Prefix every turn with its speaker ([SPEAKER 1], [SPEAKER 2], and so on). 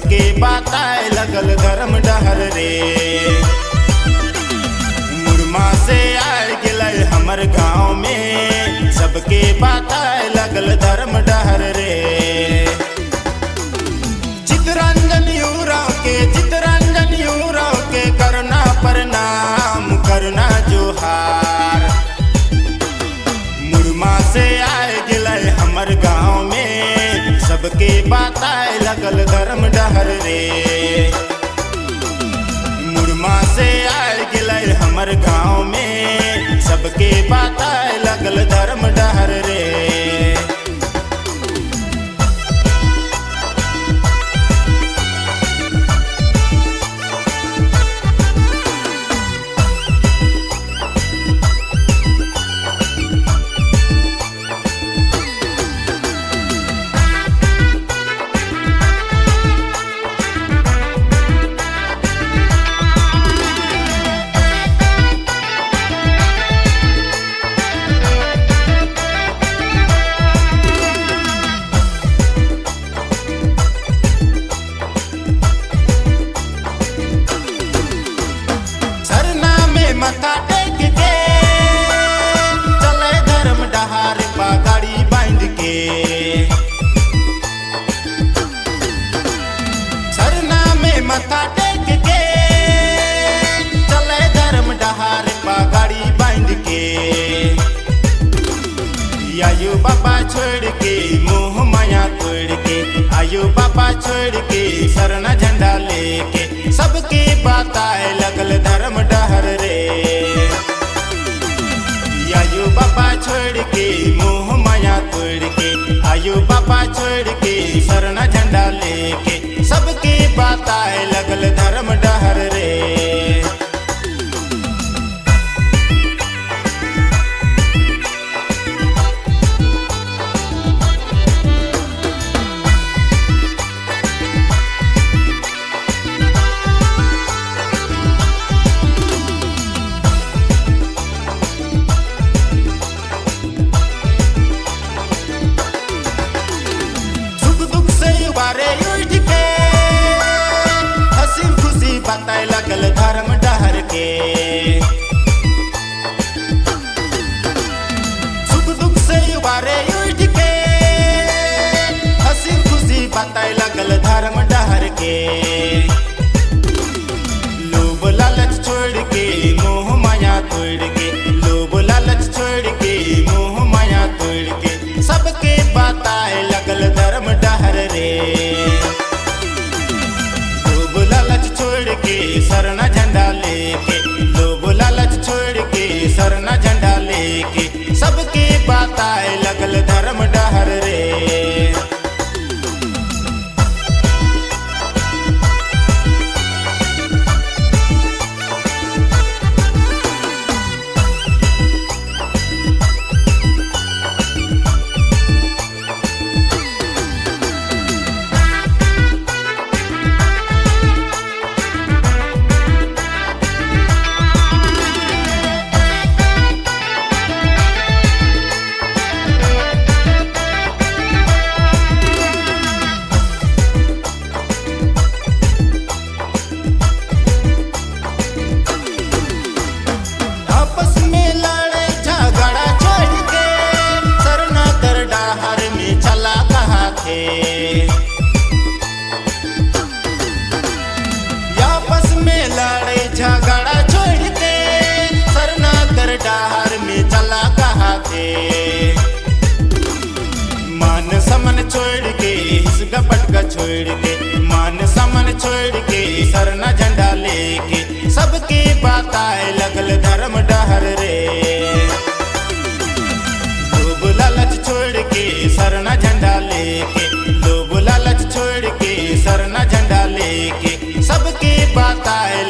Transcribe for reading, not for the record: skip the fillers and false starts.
[SPEAKER 1] सबके बताए लगल धर्म डहर रे। मुरमा से आए गिले हमर गाँव में, सबके बताए लगल धर्म डहर रे। चितरंजन उराव के करना प्रणाम करना जोहार। मुरमा से आए गिले हमर गाँव में, सबके बताए लगल धर्म डहर रे। मुरमा से आए गिले हमर गाँव में, सबके बताए लगल धर्म डहर रे। मथा टेक के चले धर्म डहार पगाड़ी बांध के। सरना में मथा टेक के चले धर्म डहार पगाड़ी बांध के। आयु बाबा छोड़ के मोह माया तोड़ के, आयु बाबा छोड़ के सरना झंडा लेके, सबके बताए लगल धर्म डहर रे। आयु बाबा छोड़ के मोह माया तोड़ के, आयु बाबा छोड़ के सरना झंडा लेके, सबके बताए लगल धर्म डहर रे। बारे उठ के हंसी खुशी बताए लगल धर्म डहर के। सुख दुख से बारे उठ के हंसी खुशी बताए लगल धर्म डहर के। लोभ लालच छोड़ के मोह माया तोड़ के, लोभ लालच छोड़ के मोह माया तोड़ के, सबके बताए लगल धर्म डहर रे। लोभ लालच छोड़ के सरना झंडा लेके, लोभ लालच छोड़ के सरना झंडा लेके, सबके बताए लगल धर्म डहर रे। आपस में लड़े झगड़ा छोड़ के सरना कर डहार में चला कहा थे। मान समन छोड़ के हिस्सा पटका छोड़ के, मान समन छोड़ के सरना झंडा लेके, सबके बताए लगल धर्म डहर रे। लोभ लालच छोड़ के सरना झंडा लेके, लोभ लालच छोड़ के सरना झंडा लेके, सबके बताए